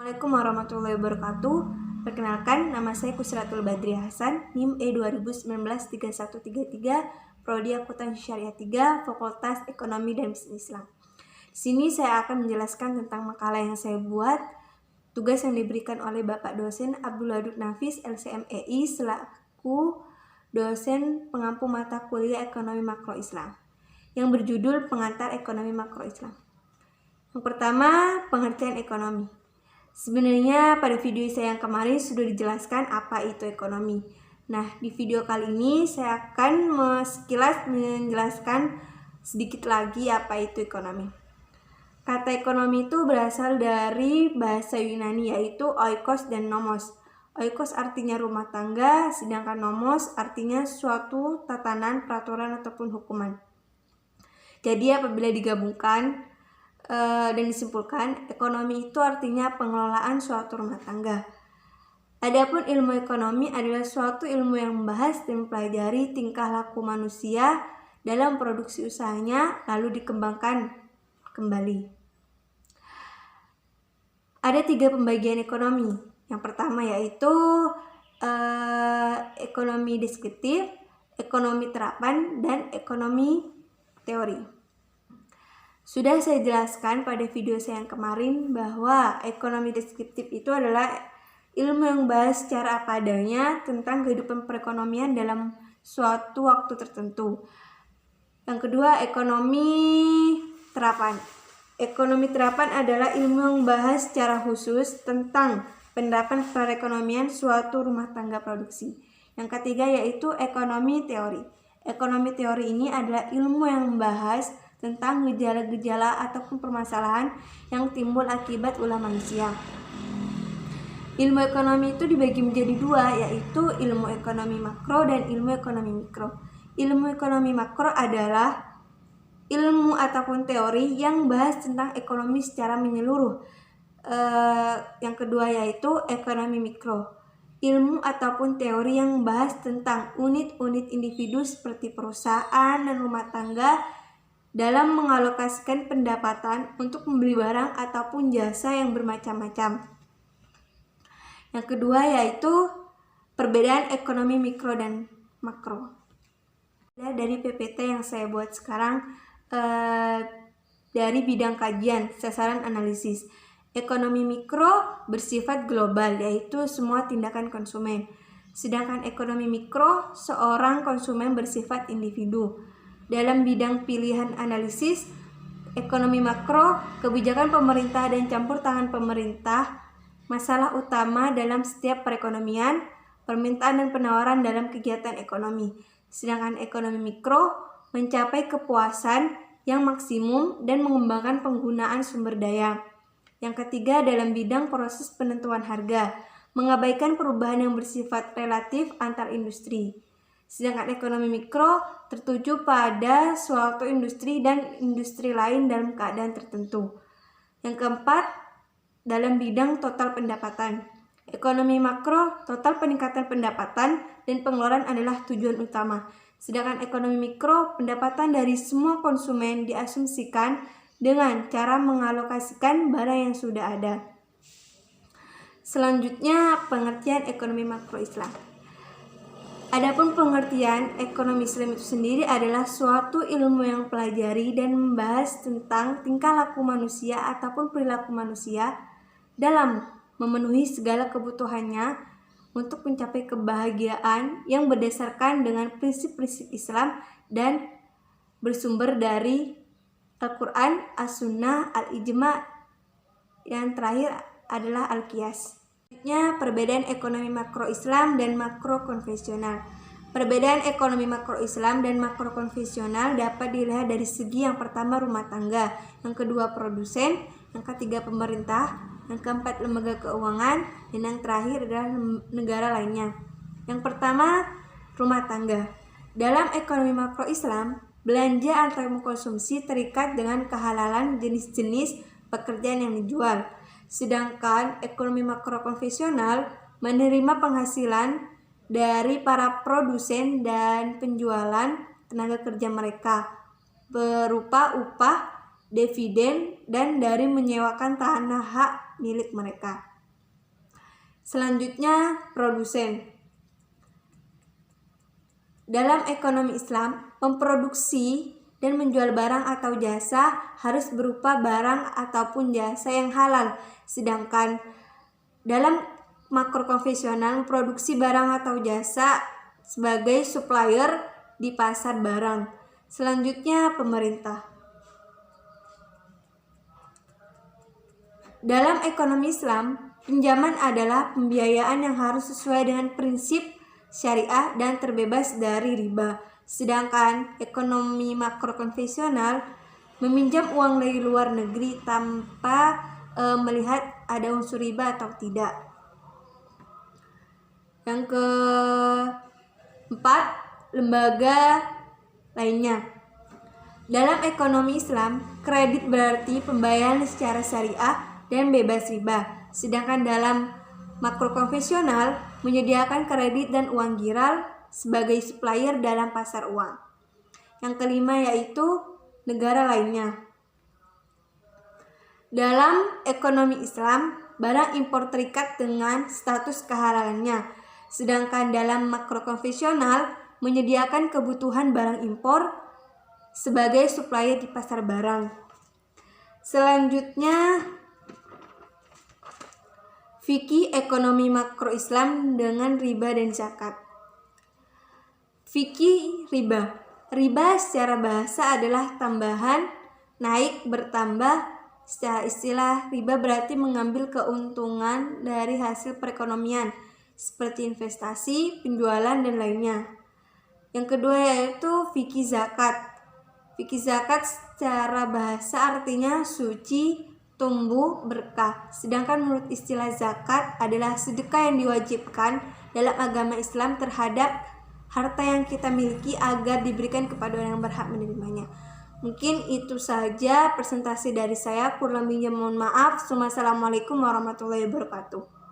Assalamualaikum warahmatullahi wabarakatuh. Perkenalkan, nama saya Kusratul Badri Hasan, NIM E2019-3133, Prodi Akuntansi Syariah 3, Fakultas Ekonomi dan Bisnis Islam. Di sini saya akan menjelaskan tentang makalah yang saya buat, tugas yang diberikan oleh Bapak dosen Abdul Wadud Nafis, LCMEI, selaku dosen pengampu mata kuliah Ekonomi Makro Islam, yang berjudul Pengantar Ekonomi Makro Islam. Yang pertama, pengertian ekonomi. Sebenarnya pada video saya yang kemarin sudah dijelaskan apa itu ekonomi. Nah, di video kali ini saya akan sekilas menjelaskan sedikit lagi apa itu ekonomi. Kata ekonomi itu berasal dari bahasa Yunani, yaitu oikos dan nomos. Oikos artinya rumah tangga, sedangkan nomos artinya suatu tatanan, peraturan ataupun hukuman. Jadi apabila digabungkan dan disimpulkan, ekonomi itu artinya pengelolaan suatu rumah tangga. Adapun ilmu ekonomi adalah suatu ilmu yang membahas dan mempelajari tingkah laku manusia dalam produksi usahanya lalu dikembangkan kembali. Ada 3 pembagian ekonomi. Yang pertama yaitu ekonomi deskriptif, ekonomi terapan, dan ekonomi teori. Sudah saya jelaskan pada video saya yang kemarin bahwa ekonomi deskriptif itu adalah ilmu yang bahas secara apa adanya tentang kehidupan perekonomian dalam suatu waktu tertentu. Yang kedua, ekonomi terapan. Ekonomi terapan adalah ilmu yang bahas secara khusus tentang penerapan perekonomian suatu rumah tangga produksi. Yang ketiga yaitu ekonomi teori. Ekonomi teori ini adalah ilmu yang membahas tentang gejala-gejala ataupun permasalahan yang timbul akibat ulah manusia. Ilmu ekonomi itu dibagi menjadi 2, yaitu ilmu ekonomi makro dan ilmu ekonomi mikro. Ilmu ekonomi makro adalah ilmu ataupun teori yang bahas tentang ekonomi secara menyeluruh. Yang kedua yaitu ekonomi mikro. Ilmu ataupun teori yang membahas tentang unit-unit individu seperti perusahaan dan rumah tangga dalam mengalokasikan pendapatan untuk membeli barang ataupun jasa yang bermacam-macam. Yang kedua yaitu perbedaan ekonomi mikro dan makro. Dari PPT yang saya buat sekarang dari bidang kajian sasaran analisis. Ekonomi mikro bersifat global, yaitu semua tindakan konsumen. Sedangkan ekonomi mikro, seorang konsumen bersifat individu. Dalam bidang pilihan analisis, ekonomi makro, kebijakan pemerintah dan campur tangan pemerintah, masalah utama dalam setiap perekonomian, permintaan dan penawaran dalam kegiatan ekonomi. Sedangkan ekonomi mikro mencapai kepuasan yang maksimum dan mengembangkan penggunaan sumber daya. Yang ketiga dalam bidang proses penentuan harga, mengabaikan perubahan yang bersifat relatif antar industri. Sedangkan ekonomi mikro tertuju pada suatu industri dan industri lain dalam keadaan tertentu. Yang keempat, dalam bidang total pendapatan. Ekonomi makro, total peningkatan pendapatan dan pengeluaran adalah tujuan utama. Sedangkan ekonomi mikro, pendapatan dari semua konsumen diasumsikan dengan cara mengalokasikan barang yang sudah ada. Selanjutnya, pengertian ekonomi makro Islam. Adapun pengertian ekonomi Islam itu sendiri adalah suatu ilmu yang pelajari dan membahas tentang tingkah laku manusia ataupun perilaku manusia dalam memenuhi segala kebutuhannya untuk mencapai kebahagiaan yang berdasarkan dengan prinsip-prinsip Islam dan bersumber dari Al-Quran, As-Sunnah, Al-Ijma', yang terakhir adalah Al-Qiyas. Perbedaan ekonomi makro Islam dan makro konvensional. Perbedaan ekonomi makro Islam dan makro konvensional dapat dilihat dari segi yang pertama rumah tangga, yang kedua produsen, yang ketiga pemerintah, yang keempat lembaga keuangan, dan yang terakhir adalah negara lainnya. Yang pertama rumah tangga. Dalam ekonomi makro Islam, belanja antar mengkonsumsi terikat dengan kehalalan jenis-jenis pekerjaan yang dijual. Sedangkan ekonomi makro konvensional menerima penghasilan dari para produsen dan penjualan tenaga kerja mereka berupa upah, dividen, dan dari menyewakan tanah hak milik mereka. Selanjutnya, produsen. Dalam ekonomi Islam, memproduksi dan menjual barang atau jasa harus berupa barang ataupun jasa yang halal. Sedangkan dalam makro konvensional, memproduksi barang atau jasa sebagai supplier di pasar barang. Selanjutnya, pemerintah. Dalam ekonomi Islam, pinjaman adalah pembiayaan yang harus sesuai dengan prinsip syariah dan terbebas dari riba. Sedangkan ekonomi makro konvensional meminjam uang dari luar negeri tanpa melihat ada unsur riba atau tidak. Yang keempat, lembaga lainnya. Dalam ekonomi Islam, kredit berarti pembayaran secara syariah dan bebas riba. Sedangkan dalam makro konvensional menyediakan kredit dan uang giral sebagai supplier dalam pasar uang. Yang kelima yaitu negara lainnya. Dalam ekonomi Islam, barang impor terikat dengan status kehalalannya. Sedangkan dalam makro konvensional menyediakan kebutuhan barang impor sebagai supplier di pasar barang. Selanjutnya, fikih ekonomi makro Islam dengan riba dan zakat. Fikih riba. Riba secara bahasa adalah tambahan, naik, bertambah. Secara istilah, riba berarti mengambil keuntungan dari hasil perekonomian seperti investasi, penjualan, dan lainnya. Yang kedua yaitu fikih zakat. Fikih zakat secara bahasa artinya suci, tumbuh, berkah. Sedangkan menurut istilah zakat adalah sedekah yang diwajibkan dalam agama Islam terhadap harta yang kita miliki agar diberikan kepada orang yang berhak menerimanya. Mungkin itu saja presentasi dari saya. Kurang lebihnya mohon maaf. Wassalamualaikum warahmatullahi wabarakatuh.